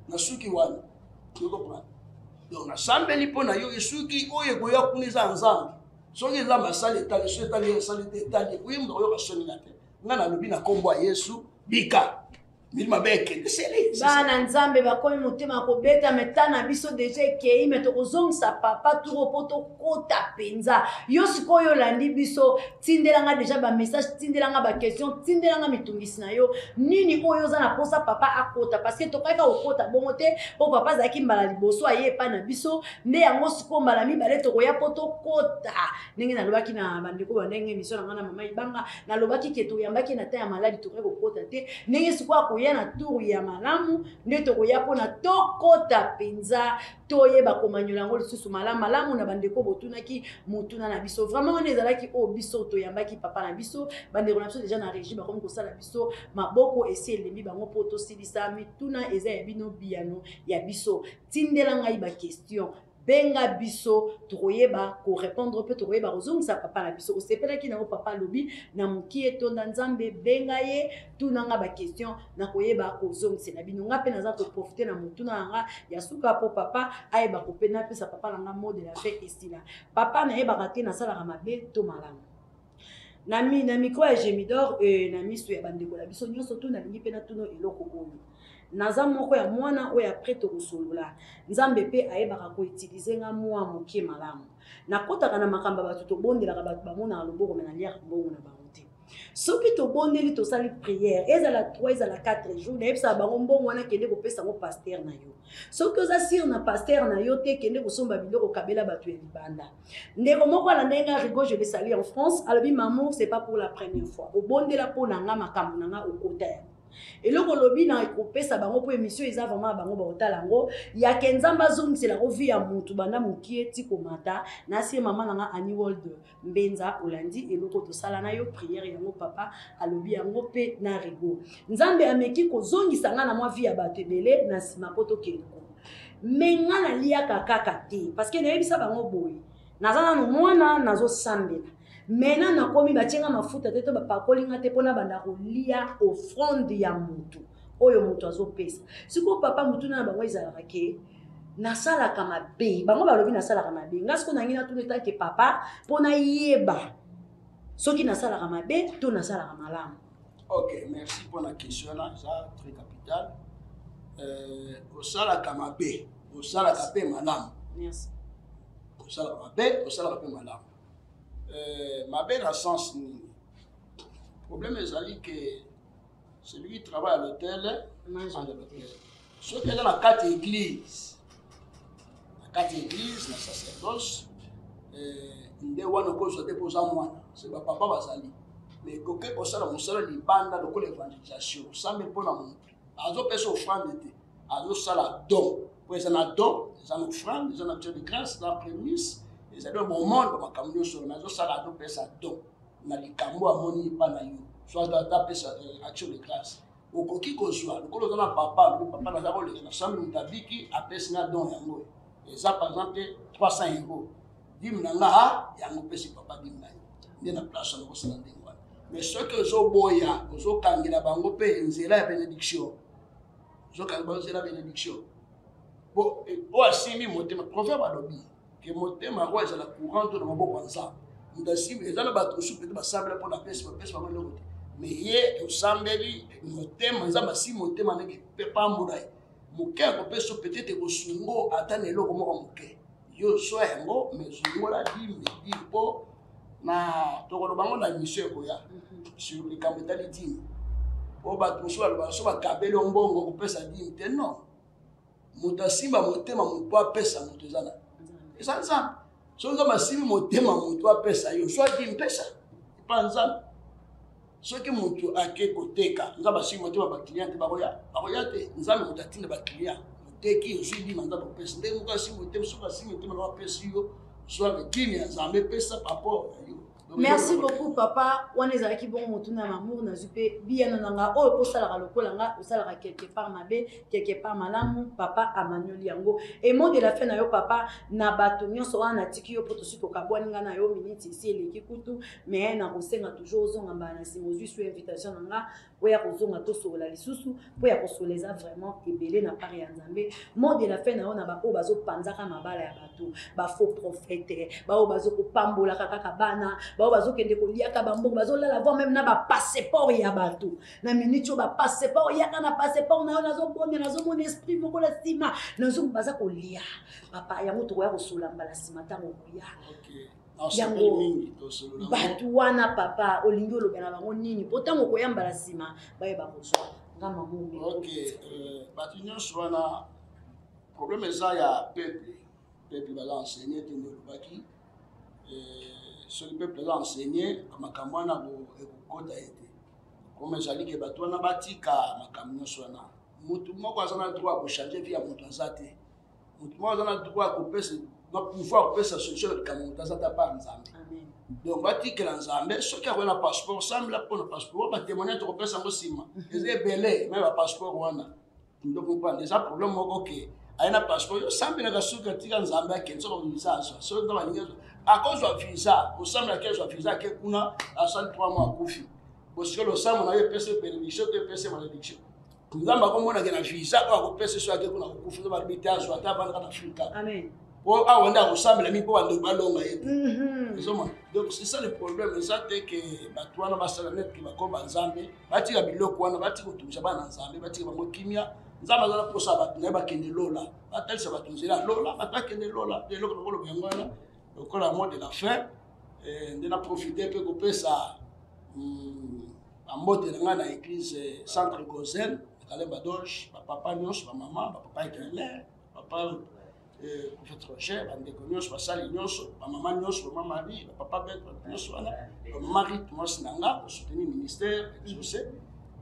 Na suki wana. Yo comprendre. Donc na sambeli pona yo suki oye goya kuniza nzambe. Soki za masali etali so etali esali etali oui mdo yo kasoni na te ngana lobi na kombo ya Yesu bika milima beke deseli bana nzambe bakomi motema kobeta metana biso deja ekei me tokozongisa papa turo po tokota penza yo sikoyo olandi biso tindelanga deja bamessage tindelanga baquestion tindelanga mitungisi na yo nini oyo oza na posa papa akota parce que tokaka okota bongo te po papa azalaki mbala liboso aye epa na biso nde yango sikoyo mbala mibale tokoya po tokota ndenge nalobaki na bandeko bandenge émission na nga na mama ibanga nalobaki ke toyambaki na ta ya maladi tokoya kokota te ndenge sikoyo ya na tour ya malamu nde tokoya pona tokota penza toyeba komanyola yango lisusu malamu na bandeko botunaki motuna na biso vraiment wana ezalaki o biso toyambaki papa na biso bandeko na biso déjà na régie bakomi kosala biso maboko esi elembi bango po tosilisa mituna eza ya bino biyano ya biso tindela ngai ba question benga biso tokoyeba ko répondre pe tokoyeba kozongisa papa na biso osepelaki nango papa lobi na mokie etonda nzambe benga ye tunanga ba question na koyeba kozongisela bino nga pe naza koprofite na motuna nanga ya suka po papa ayeba kopena pesa papa nanga mode la fe esila papa nayebaka te nasalaka mabe to malamu na micro ya Gemidor na miso ya bandeko na biso nyonso to nalingi mpe natuno eloko oyo naza moko ya mwana oyo apres tokosolola nzambe mpe ayebaka koutilize nga mwa moke malamu nakotaka na makambo bato tobondelaka bato bamonaka loboko me naliaka mbongo na bango te soki tobondeli tosali priere ezala 3 ezala 4 jours nayebisaka bango mbongo wana kende kopesa yango paster na yo soki oza sire na paster na yo te kende kosomba biloko kabela bato ya libanda ndeko moko alanda nga rigo je le sali en France alobi mamour c'est pas pour la première fois obondela mpo na nga makambo na nga okota yango eloko lobi na kopesa bango po émission eza vraiment bango baotala yango ya kenzamba azongisela ko vi ya mutu banda mokie ti komata na sie mama nanga Annie World Mbenza olandi eloko tosala na yo prière yango papa alobi yango pe na rigo nzambe ameki kozongisa nga na mwa vi ya bato ebele na nsima po tokendeko me nga naliaka kaka te parce que nayebisa bango boye naza nano mwana nazosambela mena nakomi batienga mafuta te to bapakolinga te mpona banda kolia offrande ya mutu oyo mutu azopesa sikoyo papa mutu na bango ezalaka ke nasalaka mabe bango balobi nasalaka mabe nga sikoyo nangi natuna etake papa mpona yeba soki nasalaka mabe to nasalaka malamu. Ok, merci pour la question là, ça très capital. Osalaka mabe osalaka pe malamu. Merci. Osalaka mabe osalaka pe malamu. Ma belle a sens. Le problème est que celui qui travaille à l'hôtel, ceux qui sont dans la carte église, la sacerdoce, ils ont déposé moi, c'est pas papa Basali. Mais coquet pour ça, on sera les bandes de l'évangélisation, ça me pose à mon. Azo peso offrande était, azo sala don. Pour les don, les en offrande, les en actions de grâce, la prémisse. C'est un bon monde pour ma camion sur le maison, ça la pesa don. Na li kambo amoni pa na yo. Soit da pesa action de grâce. Au coquille qu'on soit, le colo dans papa, le papa na zabo le na sambi mutabiki a pesa na don yango. Et ça par exemple 300 €. Dim na nga yango pesa papa dim na. Ni na place na ko ndengwa. Mais ce que zo boya, zo kangila bango pe nzela ya bénédiction. Zo kangila nzela bénédiction. Bon, o asimi motema proverbe alobi. Que motema roi est la courante de maboko nza ndasi ezana bato su peut basambela pour la pesa pas le côté mais ye osambeli motema nza basi motema neke pepa mbulai moke ko pesa peut-être ko sungo atane eloko moko moke yo so yango mais sungo la di po na tokolo bango na mission ko ya sur le capital di po bato so ba kabeli mbongo ko pesa di te non mutasimba motema mpo pesa mutuzana. Et ça, si on a massif, mon thème, mon toit pesa, yo soit dit pesa, pas ensemble. Ce qui mon toit a que côté car nous avons massif, mon thème, ma cliente, baroya, nous avons mon atteint de ma cliente. Dès qu'il je dis mandat pour pesa, dès que si mon thème, soit si mon thème, on va pesa, soit le dîme, nous avons pesa par rapport à yo. Merci beaucoup papa. On est avec bon motuna mamour na zupe bien nanga o ko sala lokola nga o sala quelque part mabe quelque part malamu papa Emmanuel yango et mot de la fin na yo papa na bato nyonso wana tiki yo poto siko kabwani nga na yo minute ici eleki kutu mais na kosenga toujours zonga mbana si mozui sur invitation nanga oya kozonga to sola lisusu po ya kosoleza vraiment ebele na pari ya Nzambe mot de la fin na yo na ba o bazo panzaka mabala ya bato ba faux prophète ba o bazo ko pambola kaka bana ba bazo kende ko liaka bambongo bazo la voir même na ba passeport ya bato na minute ba passeport ya kana passeport na yo nazo bonne nazo mon esprit moko la sima nazo baza ko lia papa ya moto ya ko sola mbala sima tango ya yango bato wana papa olingi olobela bango nini potango koyamba la sima bayeba kozwa ngama mungu. Ok, bato nyonso wana problème eza ya peuple baza enseigné te ndolobaki ce que le peuple a enseigné, makambo wana ekokota ete comme ezali ke bato wana batika makambo nyonso wana mutu moko aza na droit kochanger vie ya mutu aza te mutu moko aza na droit kopesa na pouvoir kopesa solution ya likambo mutu aza ta pa Nzambe. Donc batikela Nzambe soki akoya na passeport sambela mpona passeport batémoignage tokopesa yango nsima eza ebele me bapasseport wana donc mpana eza problème moko ke aina passeport yo sambela suka tika nzambe akenzo ko visa so ndo balinga akozwa visa osambela kezwa visa ke kuna asali 3 mois akufi parce que le sang on avait pese permission te pese malédiction nzamba ko mona ke na visa ko pese so ake kuna akufi ndo balibita azo ata bana ka Afrika amen po awanda osambela mi po bando balonga yetu so donc c'est ça le problème ça c'est que batwana basala net ki bakomba nzambe batika biloko wana batika kutumisha bana nzambe batika bango kimia nzamba zala posa batu na bakende lola batalisa batu nzela lola batakende lola de loko lokolo bengwana lokola mot de la fin ndena profiter pe kopesa ambote nga na église centre Gozen Kalemba Doge papa nyos mama papa Ekele papa prophète Roger bandeko nyos basali nyos mama nyos mama Marie papa Bet nyos wana Marie Thomas nanga soutenir ministère exaucé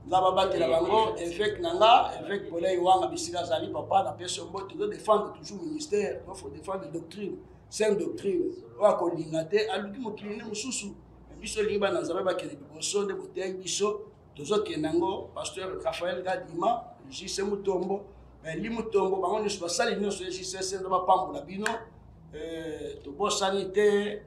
Nzaba batela bango évêque nanga évêque Polay wanga bisika zali papa na personne mbote de défendre toujours ministère il faut défendre doctrine sainte doctrine wa ko lingate aluki mokili ne mususu biso liba na Nzaba bakene biboso de boteyi biso tozo kenango pasteur Raphaël Gadima JC Mutombo li Mutombo bango nyusu basali nyusu JC ndo bapambola bino to bo sanité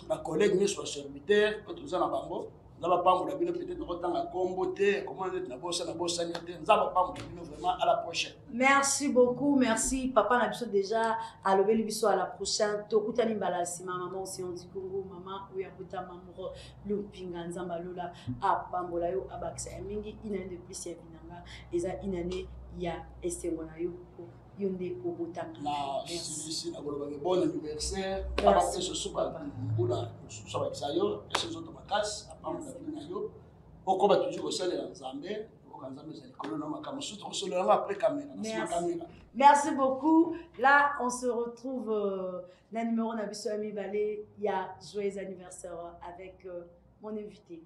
ba collègue nyusu ba serviteur ko toza na bango Nzaba pambola bino peut-être kotanga kombo te comment na bossa te Nzaba pambola bino vraiment à la prochaine. Merci beaucoup, merci papa na biso déjà à lobeli biso à la prochaine. Tokutani mbala sima maman aussi on dit Congo maman ou ya buta mamoro lupinga Nzamba lola a pambola yo abakisa mingi inane de plus ya binanga eza inane ya esengo na yo yonde obotanga. Merci na goloba ke bon anniversaire papa peso super mbula so ba yo eso zoto makasi apambola bino yo okoba toujours osalela Nzambe. Merci beaucoup. Là, on se retrouve le numéro Nabiso Ami Balé. Il y a joyeux anniversaire avec mon invité.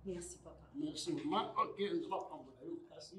Merci, papa. Merci, maman. Ok, on va prendre. Merci.